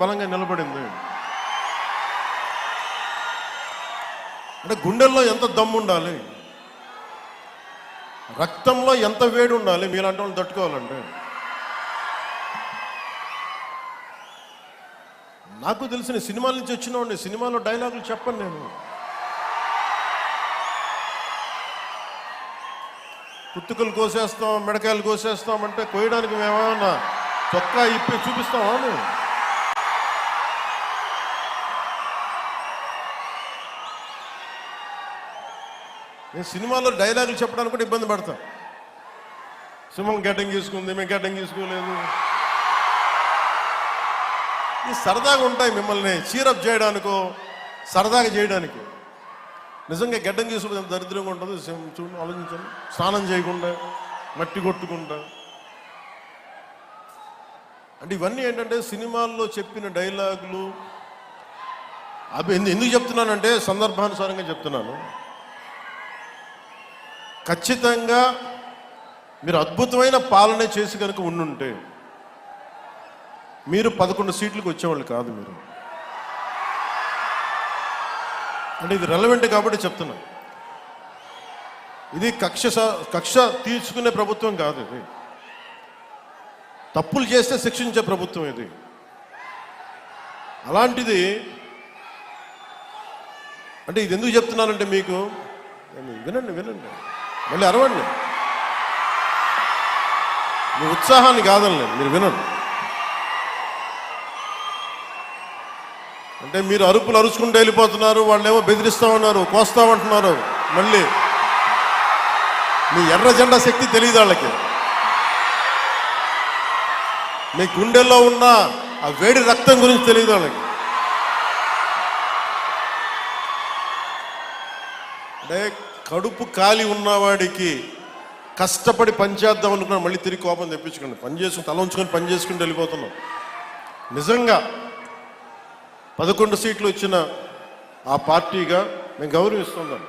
బలంగా నిలబడింది. అంటే గుండెల్లో ఎంత దమ్ము ఉండాలి, రక్తంలో ఎంత వేడి ఉండాలి మీలాంటి వాళ్ళు తట్టుకోవాలంటే. నాకు తెలిసిన సినిమాల నుంచి వచ్చినవాడిని, సినిమాలో డైలాగులు చెప్పను నేను. కుత్తుకలు కోసేస్తాం, మిడకాయలు కోసేస్తాం అంటే కోయడానికి మేమేమన్నా చొక్కా ఇప్పి చూపిస్తామా? నేను సినిమాలో డైలాగులు చెప్పడానికి కూడా ఇబ్బంది పడతాను. సింహం గడ్డం గీసుకుంది, మేము గడ్డం గీసుకోలేదు. ఈ సరదాగా ఉంటాయి మిమ్మల్ని చీరప్ చేయడానికో సరదాగా చేయడానికి. నిజంగా గడ్డం గీసుకుంటే దరిద్రంగా ఉంటుంది. చూడండి, ఆలోచించండి. స్నానం చేయకుండా, మట్టి కొట్టుకుంటా. అంటే ఇవన్నీ ఏంటంటే సినిమాల్లో చెప్పిన డైలాగులు. అవి ఎందుకు చెప్తున్నానంటే సందర్భానుసారంగా చెప్తున్నాను. ఖచ్చితంగా మీరు అద్భుతమైన పాలన చేసి కనుక ఉండుంటే మీరు 11 సీట్లకు వచ్చేవాళ్ళు కాదు. మీరు అంటే ఇది రెలవెంట్ కాబట్టి చెప్తున్నా. ఇది కక్ష తీర్చుకునే ప్రభుత్వం కాదు. ఇది తప్పులు చేస్తే శిక్షించే ప్రభుత్వం ఇది. అలాంటిది అంటే ఇది ఎందుకు చెప్తున్నానంటే మీకు వినండి మళ్ళీ అరవండి. మీ ఉత్సాహాన్ని కాదనలేదు, మీరు వినండి. అంటే మీరు అరుపులు అరుచుకుంటూ వెళ్ళిపోతున్నారు, వాళ్ళేమో బెదిరిస్తామన్నారు, కోస్తామంటున్నారు. మళ్ళీ మీ ఎర్ర జెండా శక్తి తెలియదు వాళ్ళకి. మీ గుండెల్లో ఉన్న ఆ వేడి రక్తం గురించి తెలియదు వాళ్ళకి. అంటే కడుపు కాలి ఉన్నవాడికి కష్టపడి పనిచేద్దాం అనుకున్నా మళ్ళీ తిరిగి కోపం తెప్పించుకోండి. పని చేసుకుని తల ఉంచుకొని పని చేసుకుంటూ వెళ్ళిపోతున్నాం. నిజంగా 11 సీట్లు వచ్చిన ఆ పార్టీగా మేము గౌరవిస్తున్నాం.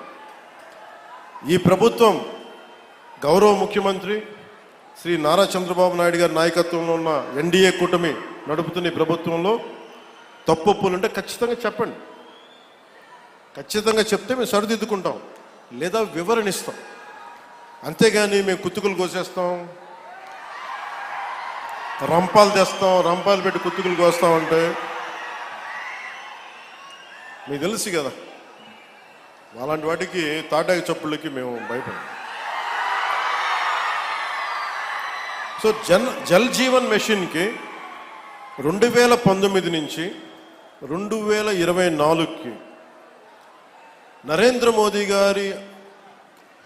ఈ ప్రభుత్వం గౌరవ ముఖ్యమంత్రి శ్రీ నారా చంద్రబాబు నాయుడు గారి నాయకత్వంలో ఉన్న ఎన్డీఏ కూటమి నడుపుతున్న ఈ ప్రభుత్వంలో తప్పులుంటే ఖచ్చితంగా చెప్పండి. ఖచ్చితంగా చెప్తే మేము సరిదిద్దుకుంటాం, లేదా వివరణ ఇస్తాం. అంతేగాని మేము కుత్తుకులు కోసేస్తాం, రంపాలు తెస్తాం, రంపాలు పెట్టి కుత్తుకులు కోస్తామంటే మీకు తెలుసు కదా, అలాంటి వాటికి తాటాకి చప్పుళ్ళకి మేము భయపడం. సో జల్ జీవన్ మిషన్కి 2019 నుంచి 2024కి నరేంద్ర మోదీ గారి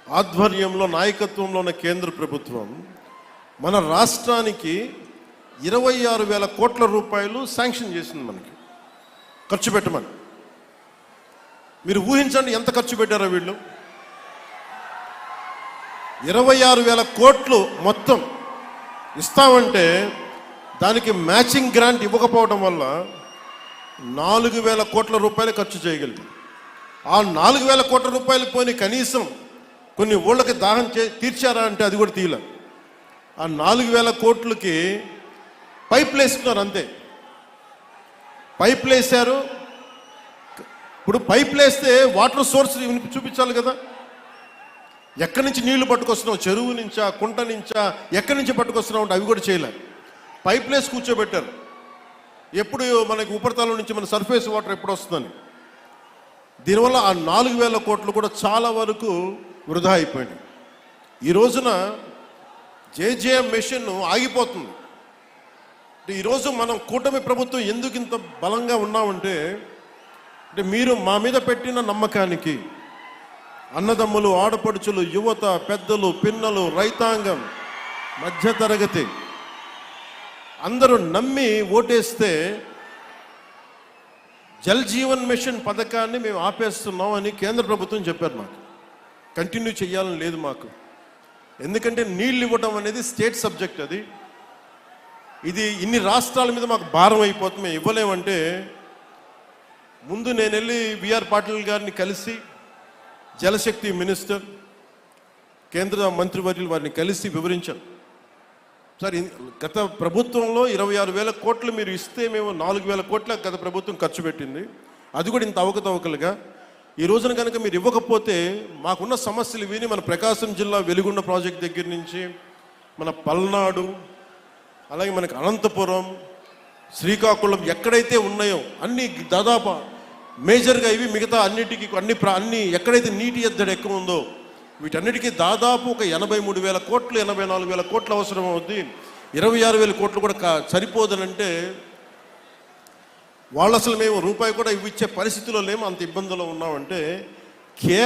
ఆధ్వర్యంలో నాయకత్వంలో ఉన్న కేంద్ర ప్రభుత్వం మన రాష్ట్రానికి 26,000 కోట్ల రూపాయలు శాంక్షన్ చేసింది, మనకి ఖర్చు పెట్టమని. మీరు ఊహించండి ఎంత ఖర్చు పెట్టారో వీళ్ళు. 26,000 కోట్లు మొత్తం ఇస్తామంటే దానికి మ్యాచింగ్ గ్రాంట్ ఇవ్వకపోవడం వల్ల 4,000 కోట్ల రూపాయలు ఖర్చు చేయగలిగారు. ఆ 4,000 కోట్ల రూపాయలు పోయి కనీసం కొన్ని ఊళ్ళకి దాహం తీర్చారా అంటే అది కూడా తీయలే. ఆ 4,000 కోట్లకి పైపులు వేసుకున్నారు, అంతే. పైపులు వేసారు. ఇప్పుడు పైపులు వేస్తే వాటర్ సోర్స్ చూపించాలి కదా. ఎక్కడి నుంచి నీళ్లు పట్టుకొస్తున్నావు, చెరువు నుంచా, కుంట నుంచా, ఎక్కడి నుంచి పట్టుకొస్తున్నావు అంటే అవి కూడా చేయలే. పైపులు వేసి కూర్చోబెట్టారు. ఎప్పుడు మనకి ఉపరితలం నుంచి మన సర్ఫేస్ వాటర్ ఎప్పుడు వస్తుందని. దీనివల్ల ఆ 4,000 కోట్లు కూడా చాలా వరకు వృధా అయిపోయింది. ఈ రోజున జేజేఎం మిషన్ ఆగిపోతుంది. ఈరోజు మనం కూటమి ప్రభుత్వం ఎందుకు ఇంత బలంగా ఉన్నామంటే అంటే మీరు మా మీద పెట్టిన నమ్మకానికి అన్నదమ్ములు, ఆడపడుచులు, యువత, పెద్దలు, పిన్నలు, రైతాంగం, మధ్యతరగతి అందరూ నమ్మి ఓటేస్తే జల్ జీవన్ మిషన్ పథకాన్ని మేము ఆపేస్తున్నాం అని కేంద్ర ప్రభుత్వం చెప్పారు. మాకు కంటిన్యూ చేయాలని లేదు మాకు. ఎందుకంటే నీళ్ళు ఇవ్వడం అనేది స్టేట్ సబ్జెక్ట్. ఇది ఇన్ని రాష్ట్రాల మీద మాకు భారం అయిపోతుంది, మేము ఇవ్వలేమంటే ముందు నేను వెళ్ళి బిఆర్ పాటిల్ గారిని కలిసి, జలశక్తి మినిస్టర్, కేంద్ర మంత్రివర్యులు వారిని కలిసి వివరించాను. సార్ గత ప్రభుత్వంలో 26,000 కోట్లు మీరు ఇస్తే మేము 4,000 కోట్ల గత ప్రభుత్వం ఖర్చు పెట్టింది. అది కూడా ఇంత అవకతవకలుగా. ఈ రోజున కనుక మీరు ఇవ్వకపోతే మాకున్న సమస్యలు విని మన ప్రకాశం జిల్లా వెలుగొండ ప్రాజెక్ట్ దగ్గర నుంచి మన పల్నాడు, అలాగే మనకి అనంతపురం, శ్రీకాకుళం ఎక్కడైతే ఉన్నాయో అన్ని దాదాపు మేజర్గా ఇవి, మిగతా అన్నిటికీ అన్ని ఎక్కడైతే నీటి ఎద్దడి ఎక్కువ ఉందో వీటన్నిటికీ దాదాపు ఒక 83,000 కోట్లు 84,000 కోట్లు అవసరం అవుద్ది. 26,000 కోట్లు కూడా సరిపోదనంటే వాళ్ళు అసలు మేము రూపాయి కూడా ఇచ్చే పరిస్థితిలో లేము, అంత ఇబ్బందుల్లో ఉన్నామంటే కేవలం